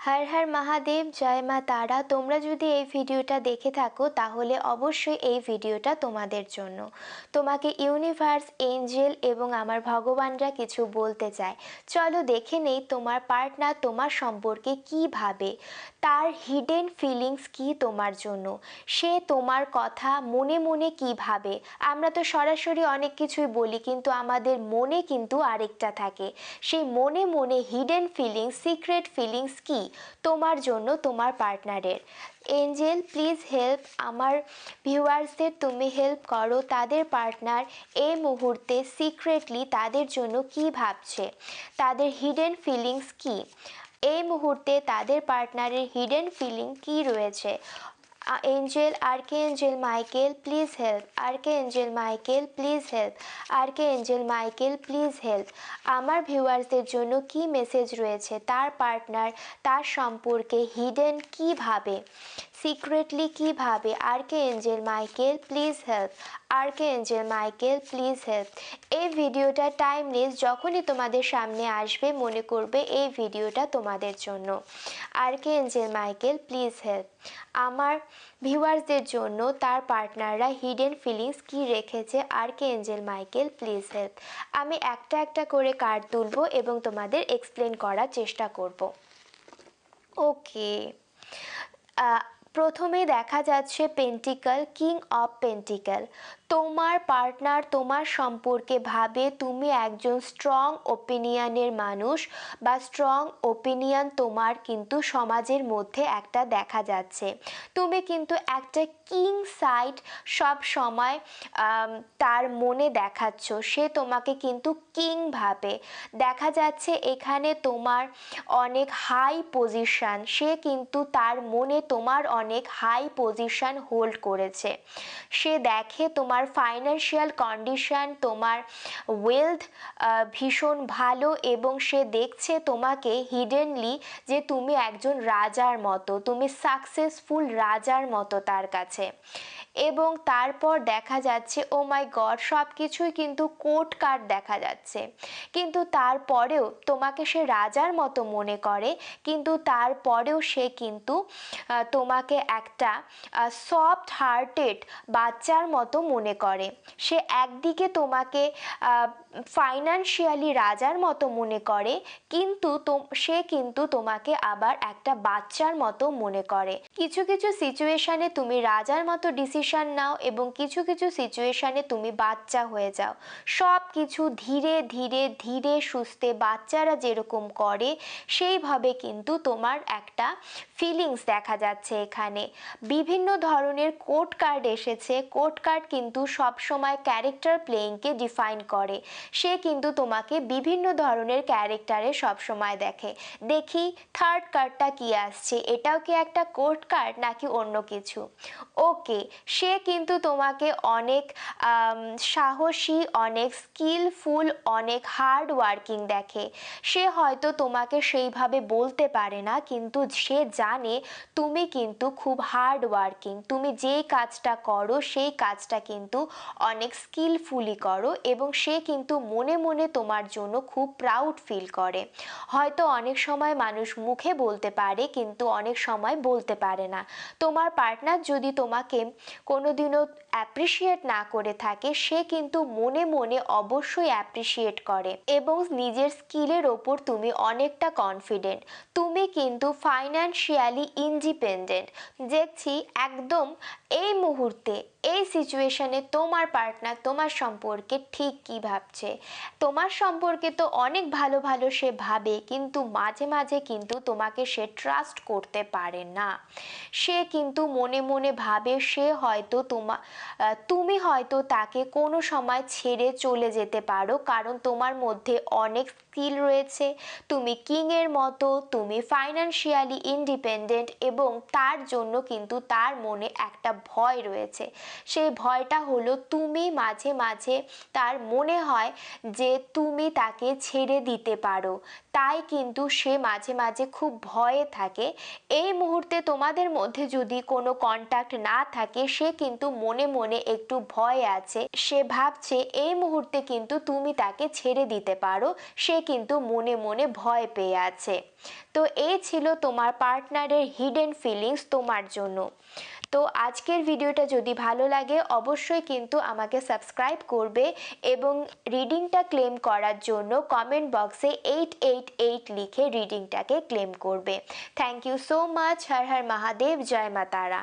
হর হর মহাদেব, জয় মা তারা। তোমরা যদি এই ভিডিওটা দেখে থাকো তাহলে অবশ্যই এই ভিডিওটা তোমাদের জন্য। তোমাকে ইউনিভার্স, এঞ্জেল এবং আমার ভগবানরা কিছু বলতে চায়। চলো দেখে নেই তোমার পার্টনার তোমার সম্পর্কে কী ভাবে, তার হিডেন ফিলিংস কি তোমার জন্য, সে তোমার কথা মনে মনে কী ভাবে। আমরা তো সরাসরি অনেক কিছুই বলি, কিন্তু আমাদের মনে কিন্তু আরেকটা থাকে। সেই মনে মনে হিডেন ফিলিংস, সিক্রেট ফিলিংস কি তোমার জন্য, তোমার পার্টনারের। এঞ্জেল প্লিজ হেল্প, আমার ভিউয়ার্সদের তুমি হেল্প করো। তাদের পার্টনার এই মুহূর্তে সিক্রেটলি তাদের জন্য কি ভাবছে, তাদের হিডেন ফিলিংস কি এই মুহূর্তে, তাদের পার্টনারের হিডেন ফিলিং কি রয়েছে। Angel, archangel Michael please help, archangel Michael please help, archangel Michael please help. আমার ভিউয়ার্সদের জন্য কি মেসেজ রয়েছে, তার পার্টনার তার সম্পর্কে হিডেন কী ভাবে, সিক্রেটলি কী ভাবে। Archangel Michael please help, archangel Michael please help. এই ভিডিওটা টাইমলেস, যখনই তোমাদের সামনে আসবে মনে করবে এই ভিডিওটা তোমাদের জন্য। Archangel Michael please help. আমার ভিউয়ার্সদের জন্য তার পার্টনাররা হিডেন ফিলিংস কি রেখেছে, আর্কেঞ্জেল মাইকেল প্লিজ হেল্প। আমি একটা একটা করে কার্ড তুলবো এবং তোমাদের এক্সপ্লেন করার চেষ্টা করব। ওকে, প্রথমে দেখা যাচ্ছে পেন্টিকল, কিং অফ পেন্টিকল। তোমার পার্টনার তোমার সম্পর্কে ভাবে তুমি একজন স্ট্রং ওপিনিয়নের মানুষ, বা স্ট্রং ওপিনিয়ন তোমার কিন্তু সমাজের মধ্যে একটা দেখা যাচ্ছে। তুমি কিন্তু একটা কিং সাইড সব সময় তার মনে দেখাচ্ছ, সে তোমাকে কিন্তু কিং ভাবে। দেখা যাচ্ছে এখানে তোমার অনেক হাই পজিশন, সে কিন্তু তার মনে তোমার অনেক হাই পজিশন হোল্ড করেছে। সে দেখে তোমার ফাইন্যান্সিয়াল কন্ডিশন, তোমার ওয়েলথ ভীষণ ভালো, এবং সে দেখছে তোমাকে হিডেনলি যে তুমি একজন রাজার মতো, তুমি সাকসেসফুল রাজার মতো তার কাছে। এবং তারপর দেখা যাচ্ছে ও মাই গড, সব কিছুই কিন্তু কোর্ট কার্ড দেখা যাচ্ছে, কিন্তু তারপরেও তোমাকে সে রাজার মতো মনে করে, কিন্তু তারপরেও সে কিন্তু তোমাকে একটা সফট হার্টেড বাচ্চার মতো মনে করে। সে একদিকে তোমাকে ফাইন্যান্সিয়ালি রাজার মতো মনে করে, কিন্তু সে কিন্তু তোমাকে আবার একটা বাচ্চার মতো মনে করে। কিছু কিছু সিচুয়েশনে তুমি রাজার মতো ডিসিশন নাও, এবং কিছু কিছু সিচুয়েশনে তুমি বাচ্চা হয়ে যাও। সব কিছু ধীরে ধীরে ধীরে সুস্থে বাচ্চারা যেরকম করে সেইভাবে কিন্তু তোমার একটা ফিলিংস দেখা যাচ্ছে এখানে। বিভিন্ন ধরনের কোড কার্ড এসেছে। কোড কার্ড কিন্তু সবসময় ক্যারেক্টার প্লেইংকে ডিফাইন করে। সে কিন্তু তোমাকে বিভিন্ন ধরনের ক্যারেক্টারে সবসময় দেখে। দেখি থার্ড কার্ডটা কি আসছে, এটাও কি একটা কোড কার্ড নাকি অন্য কিছু? ওকে, সে কিন্তু তোমাকে অনেক সাহসী, অনেক স্কিলফুল, অনেক হার্ড ওয়ার্কিং দেখে। সে হয়তো তোমাকে সেইভাবে বলতে পারে না, কিন্তু সে জানে তুমি কিন্তু খুব হার্ড ওয়ার্কিং। তুমি যেই কাজটা করো সেই কাজটা কিন্তু অনেক স্কিলফুলি করো, এবং সে কিন্তু মনে মনে তোমার জন্য খুব প্রাউড ফিল করে। হয়তো অনেক সময় মানুষ মুখে বলতে পারে, কিন্তু অনেক সময় বলতে পারে না। তোমার পার্টনার যদি তোমাকে কোনোদিনও অ্যাপ্রিসিয়েট না করে থাকে, সে কিন্তু মনে মনে অবশ্যই অ্যাপ্রিসিয়েট করে, এবং নিজের স্কিলের ওপর তুমি অনেকটা কনফিডেন্ট। তুমি কিন্তু ফাইন্যান্সিয়ালি ইন্ডিপেন্ডেন্ট। দেখছি একদম এই মুহূর্তে এই সিচুয়েশনে তোমার পার্টনার তোমার সম্পর্কে ঠিক কী ভাবছে। তোমার সম্পর্কে তো অনেক ভালো ভালো সে ভাবে, কিন্তু মাঝে মাঝে কিন্তু তোমাকে সে ট্রাস্ট করতে পারে না। সে কিন্তু মনে মনে ভাবে সে হয়তো তুমি হয়তো তাকে কোনো সময় ছেড়ে চলে যেতে পারো, কারণ তোমার মধ্যে অনেক স্কিল রয়েছে, তুমি কিংয়ের মতো, তুমি ফাইন্যান্সিয়ালি ইন্ডিপেন্ডেন্ট, এবং তার জন্য কিন্তু তার মনে একটা ভয় রয়েছে। সেই ভয়টা হলো তুমি মাঝে মাঝে তার মনে হয় যে তুমি তাকে ছেড়ে দিতে পারো, তাই কিন্তু সে মাঝে মাঝে খুব ভয়ে থাকে। এই মুহূর্তে তোমাদের মধ্যে যদি কোনো কন্ট্যাক্ট না থাকে, সে কিন্তু মনে মনে একটু ভয় আছে। সে ভাবছে এই মুহূর্তে কিন্তু তুমি তাকে ছেড়ে দিতে পারো, সে কিন্তু মনে মনে ভয় পেয়ে আছে। তো এই ছিল তোমার পার্টনারের হিডেন ফিলিংস তোমার জন্য। তো আজকের ভিডিওটা যদি ভালো লাগে অবশ্যই কিন্তু আমাকে সাবস্ক্রাইব করবে এবং রিডিংটা ক্লেম করার জন্য কমেন্ট বক্সে 888 লিখে রিডিংটাকে ক্লেম করবে। Thank you so much. Har Har Mahadev, জয় মা তারা।